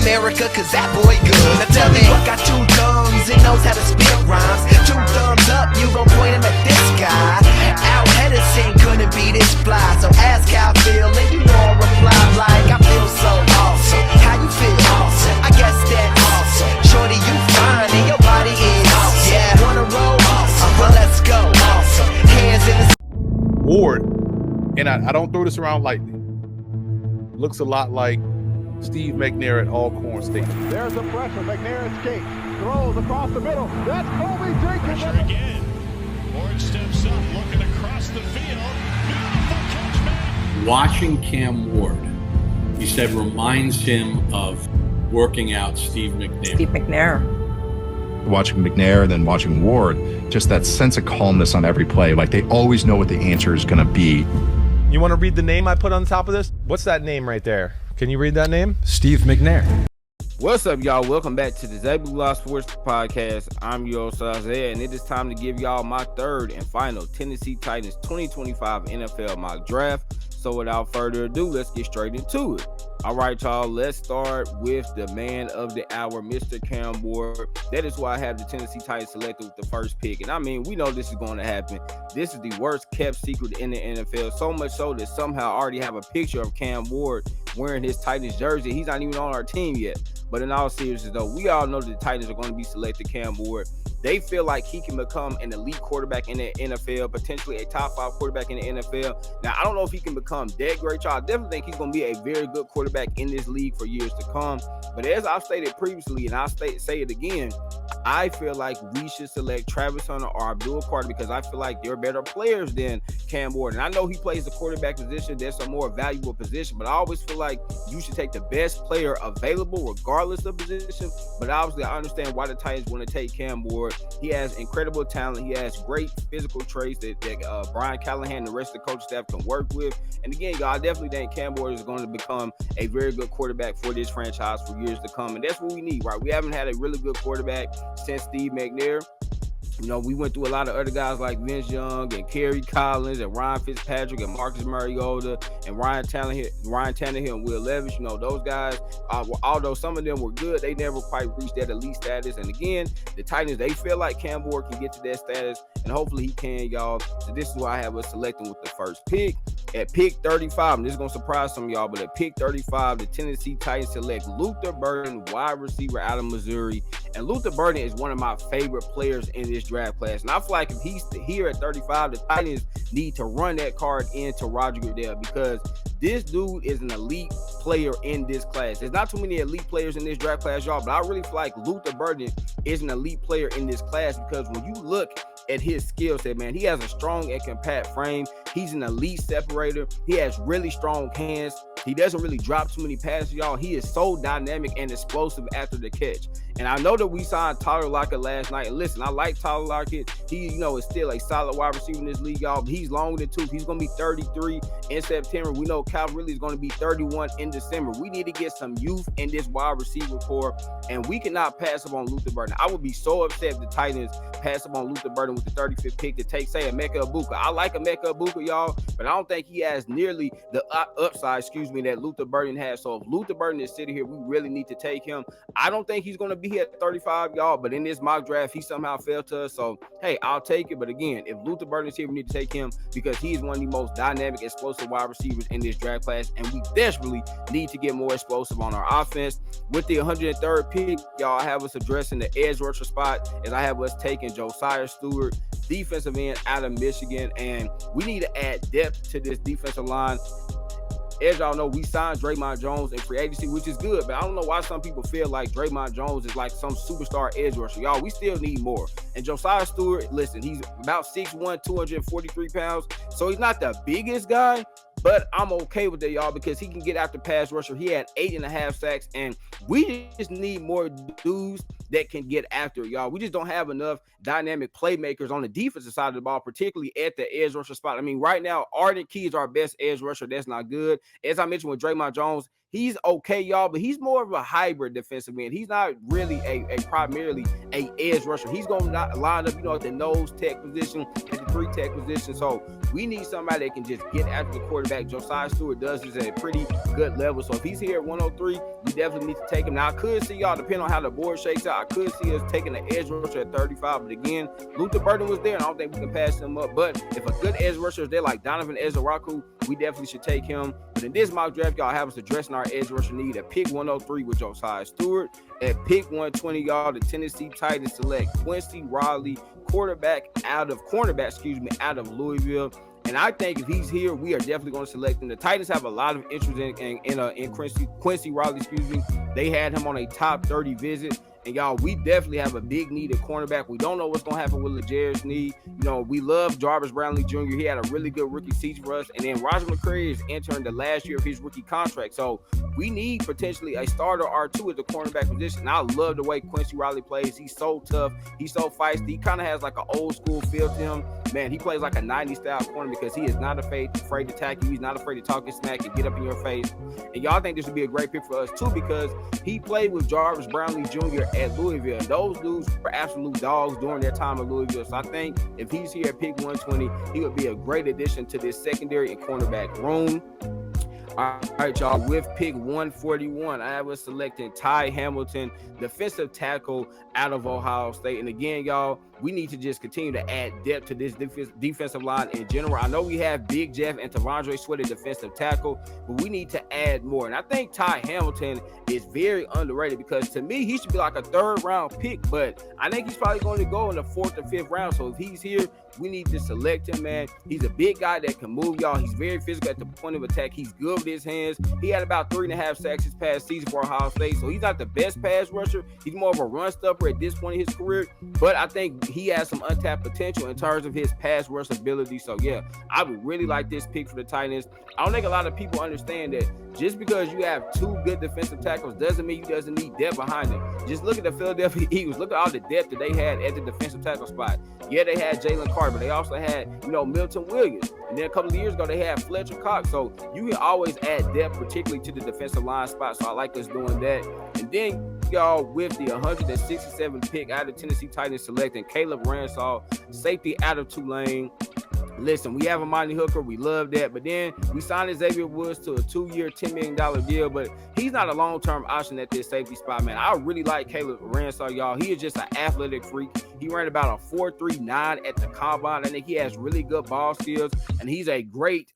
America, cause that boy good. Now tell me what got 2 tongues and knows how to spit rhymes. 2 thumbs up, you gon' point him at this guy. Al Hedison couldn't be this fly. So ask how I feel and you all reply like I feel so awesome. How you feel? Awesome. I guess that's awesome. Shorty, you fine and your body is awesome. Yeah, wanna roll? Awesome. Well, let's go. Awesome. Hands in the Ward, and I don't throw this around lightly, looks a lot like Steve McNair at Alcorn State. There's the pressure. McNair escapes. Throws across the middle. That's Kobe Jenkins. Pressure again. Ward steps up, looking across the field. Beautiful catch, man. Watching Cam Ward, he said, reminds him of working out Steve McNair. Steve McNair. Watching McNair and then watching Ward, just that sense of calmness on every play. Like they always know what the answer is going to be. You want to read the name I put on top of this? What's that name right there? Can you read that name? Steve McNair. What's up, y'all? Welcome back to the ZayMoolaSportsPodcast. I'm your host, Isaiah, and it is time to give y'all my third and final Tennessee Titans 2025 NFL mock draft. So without further ado, let's get straight into it. All right, y'all, let's start with the man of the hour, Mr. Cam Ward. That is why I have the Tennessee Titans selected with the first pick. And I mean, we know this is going to happen. This is the worst kept secret in the NFL, so much so that somehow I already have a picture of Cam Ward wearing his Titans jersey. He's not even on our team yet. But in all seriousness, though, we all know that the Titans are going to be selected Cam Ward. They feel like he can become an elite quarterback in the NFL, potentially a top 5 quarterback in the NFL. Now, I don't know if he can become that great, y'all. I definitely think he's going to be a very good quarterback in this league for years to come. But as I've stated previously, and I'll say it again, I feel like we should select Travis Hunter or Abdul Carter because I feel like they're better players than Cam Ward. And I know he plays the quarterback position. That's a more valuable position. But I always feel like you should take the best player available regardless of position. But obviously, I understand why the Titans want to take Cam Ward. He has incredible talent. He has great physical traits that Brian Callahan and the rest of the coach staff can work with. And again, y'all, I definitely think Cam Ward is going to become a very good quarterback for this franchise for years to come. And that's what we need, right? We haven't had a really good quarterback since Steve McNair. You know, we went through a lot of other guys like Vince Young and Kerry Collins and Ryan Fitzpatrick and Marcus Mariota and Ryan Tannehill and Will Levis. You know, those guys, although some of them were good, they never quite reached that elite status. And again, the Titans, they feel like Cam Ward can get to that status, and hopefully he can, y'all. So this is why I have us selecting with the first pick. At pick 35, and this is going to surprise some of y'all, but at pick 35, the Tennessee Titans select Luther Burden, wide receiver out of Missouri. And Luther Burden is one of my favorite players in this draft class. And I feel like if he's here at 35, the Titans need to run that card into Roger Goodell because this dude is an elite player in this class. There's not too many elite players in this draft class, y'all, but I really feel like Luther Burden is an elite player in this class because when you look at his skill set, man, he has a strong and compact frame. He's an elite separator. He has really strong hands. He doesn't really drop too many passes, y'all. He is so dynamic and explosive after the catch. And I know that we signed Tyler Lockett last night. And listen, I like Tyler Lockett. He, is still a solid wide receiver in this league, y'all. But he's longer than 2. He's going to be 33 in September. We know Cal really is going to be 31 in December. We need to get some youth in this wide receiver core. And we cannot pass up on Luther Burden. I would be so upset if the Titans pass up on Luther Burden with the 35th pick to take, say, Emeka Egbuka. I like Emeka Egbuka, y'all, but I don't think he has nearly the upside, that Luther Burden has. So if Luther Burden is sitting here, we really need to take him. I don't think he's going to be here at 35, y'all, but in this mock draft, he somehow fell to us. So, hey, I'll take it. But again, if Luther Burden is here, we need to take him because he is one of the most dynamic, explosive wide receivers in this draft class, and we desperately need to get more explosive on our offense. With the 103rd pick, y'all, I have us addressing the edge rusher spot as I have us taking Josiah Stewart, defensive end out of Michigan, and we need to add depth to this defensive line. As y'all know, we signed Draymond Jones in free agency, which is good, but I don't know why some people feel like Draymond Jones is like some superstar edge rusher. Y'all, we still need more. And Josiah Stewart, listen, he's about 6'1", 243 pounds, so he's not the biggest guy, but I'm okay with that, y'all, because he can get after pass rusher. He had 8.5 sacks, and we just need more dudes that can get after it, y'all. We just don't have enough dynamic playmakers on the defensive side of the ball, particularly at the edge rusher spot. I mean, right now, Arden Key is our best edge rusher. That's not good. As I mentioned with Draymond Jones, He's okay, y'all, but he's more of a hybrid defensive end. He's not really a primarily a edge rusher. He's going to line up, at the nose tech position, at the 3 tech position. So we need somebody that can just get after the quarterback. Josiah Stewart does this at a pretty good level. So if he's here at 103, we definitely need to take him. Now, I could see y'all, depending on how the board shakes out, I could see us taking an edge rusher at 35. But again, Luther Burden was there, and I don't think we can pass him up. But if a good edge rusher is there like Donovan Ezaraku, we definitely should take him. But in this mock draft, y'all have us addressing our edge rusher need at pick 103 with Josiah Stewart. At pick 120, y'all, the Tennessee Titans select Quincy Riley, cornerback out of Louisville. And I think if he's here, we are definitely going to select him. The Titans have a lot of interest in Quincy Riley. They had him on a top 30 visit. And y'all, we definitely have a big need at cornerback. We don't know what's going to happen with L'Jarius Sneed. We love Jarvis Brownlee Jr. He had a really good rookie season for us. And then Roger McCreary is entering the last year of his rookie contract. So we need potentially a starter R2 at the cornerback position. And I love the way Quincy Riley plays. He's so tough. He's so feisty. He kind of has like an old school feel to him. Man, he plays like a 90s style corner because he is not afraid to attack you. He's not afraid to talk his smack and get up in your face. And y'all think this would be a great pick for us too because he played with Jarvis Brownlee Jr. at Louisville. Those dudes were absolute dogs during their time at Louisville. So I think if he's here at pick 120, he would be a great addition to this secondary and cornerback room. All right, y'all, with pick 141, I was selecting Ty Hamilton, defensive tackle out of Ohio State. And again, y'all, we need to just continue to add depth to this defensive line in general. I know we have Big Jeff and Tavondre Sweat at defensive tackle, but we need to add more. And I think Ty Hamilton is very underrated because to me, he should be like a 3rd round pick, but I think he's probably going to go in the 4th or 5th round. So if he's here, we need to select him, man. He's a big guy that can move, y'all. He's very physical at the point of attack. He's good with his hands. He had about 3.5 sacks this past season for Ohio State. So he's not the best pass rusher. He's more of a run stopper at this point in his career. But I think he has some untapped potential in terms of his pass rush ability. So yeah, I would really like this pick for the Titans. I don't think a lot of people understand that just because you have 2 good defensive tackles doesn't mean you doesn't need depth behind them. Just look at the Philadelphia Eagles. Look at all the depth that they had at the defensive tackle spot. Yeah, they had Jalen Carter, but they also had, Milton Williams. And then a couple of years ago, they had Fletcher Cox. So you can always add depth, particularly to the defensive line spot. So I like us doing that. And then, y'all, with the 167th pick out of Tennessee Titans selecting Caleb Ransall, safety out of Tulane. Listen, we have Amani Hooker. We love that. But then we signed Xavier Woods to a 2-year, $10 million deal. But he's not a long-term option at this safety spot, man. I really like Caleb Ransall, y'all. He is just an athletic freak. He ran about a 4.39 at the combine. I think he has really good ball skills. And he's a great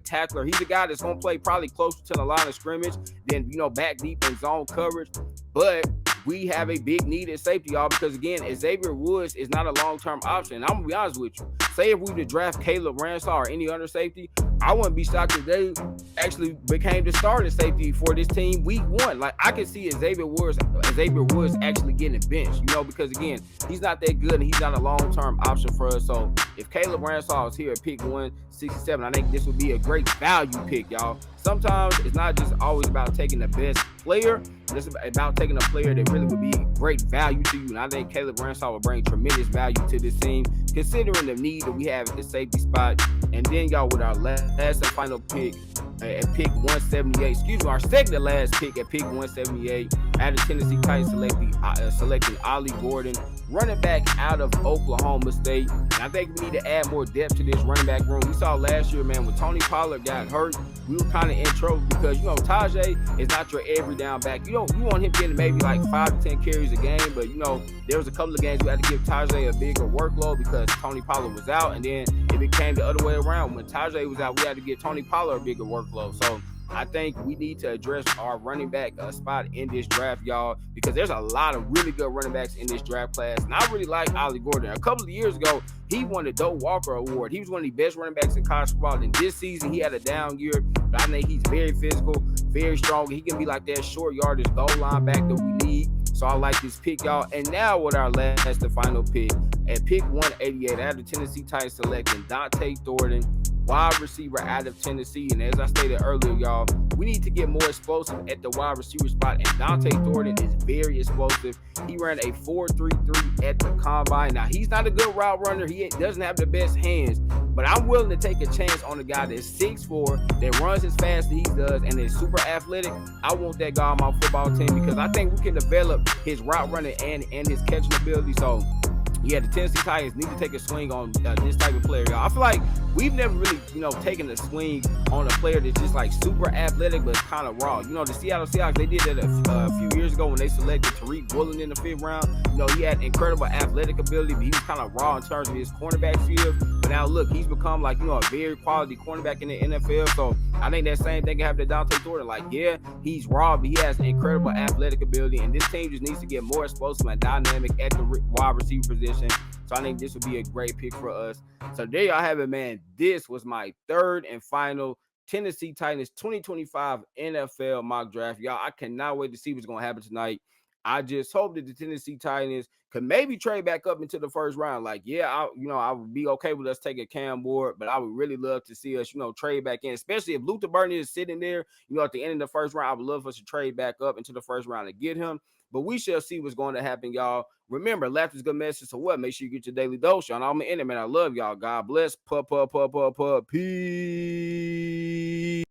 tackler. He's a guy that's going to play probably closer to the line of scrimmage than, back deep in zone coverage. But we have a big need at safety, y'all, because, again, Xavier Woods is not a long-term option. And I'm going to be honest with you. Say if we were to draft Caleb Ransall or any other safety, I wouldn't be shocked if they actually became the starting safety for this team week 1. Like, I can see Xavier Woods actually getting benched, because, again, he's not that good and he's not a long-term option for us. So if Caleb Ransall is here at pick 167, I think this would be a great value pick, y'all. Sometimes it's not just always about taking the best player. It's about taking a player that really would be great value to you. And I think Caleb Ransall will bring tremendous value to this team, considering the need that we have at the safety spot. And then, y'all, with our last and final pick at pick 178, our second to last pick at pick 178, out of Tennessee Titans selecting Ollie Gordon, running back out of Oklahoma State. And I think we need to add more depth to this running back room. We saw last year, man, when Tony Pollard got hurt, we were kind of in trouble because, Tajay is not your every down back. You want him getting maybe like 5 to 10 carries a game, but, there was a couple of games we had to give Tajay a bigger workload because Tony Pollard was out, and then it became the other way around. When Tajay was out, we had to give Tony Pollard a bigger workload. So I think we need to address our running back spot in this draft, y'all, because there's a lot of really good running backs in this draft class. And I really like Ollie Gordon. A couple of years ago, he won the Doe Walker Award. He was one of the best running backs in college football. And this season, he had a down year, but I think he's very physical, very strong. He can be like that short yardage goal line back that we need. So I like this pick, y'all. And now with our last and final pick, at pick 188, out of Tennessee Titans selecting Dante Thornton, wide receiver out of Tennessee. And as I stated earlier, y'all, we need to get more explosive at the wide receiver spot. And Dante Thornton is very explosive. He ran a 4.33 at the combine. Now, he's not a good route runner. He doesn't have the best hands. But I'm willing to take a chance on a guy that's 6'4", that runs as fast as he does, and is super athletic. I want that guy on my football team because I think we can develop his route running and his catching ability. So, yeah, the Tennessee Titans need to take a swing on this type of player, y'all. I feel like we've never really, taken a swing on a player that's just like super athletic but kind of raw. The Seattle Seahawks, they did that a few years ago when they selected Tariq Woolen in the 5th round. He had incredible athletic ability, but he was kind of raw in terms of his cornerback skills. But now look, he's become like, a very quality cornerback in the NFL. So I think that same thing can happen to Dante Thornton. Like, yeah, he's raw, but he has incredible athletic ability. And this team just needs to get more explosive and dynamic at the wide receiver position. So I think this would be a great pick for us. So there y'all have it, man. This was my third and final Tennessee Titans 2025 NFL mock draft. Y'all, I cannot wait to see what's going to happen tonight. I just hope that the Tennessee Titans could maybe trade back up into the first round. Like, yeah, I would be okay with us taking Cam Ward, but I would really love to see us, trade back in, especially if Luther Burden is sitting there, at the end of the first round. I would love for us to trade back up into the first round to get him. But we shall see what's going to happen, y'all. Remember, laughter is good medicine. So what? Make sure you get your daily dose, y'all. I'm in it, man. I love y'all. God bless. Peace.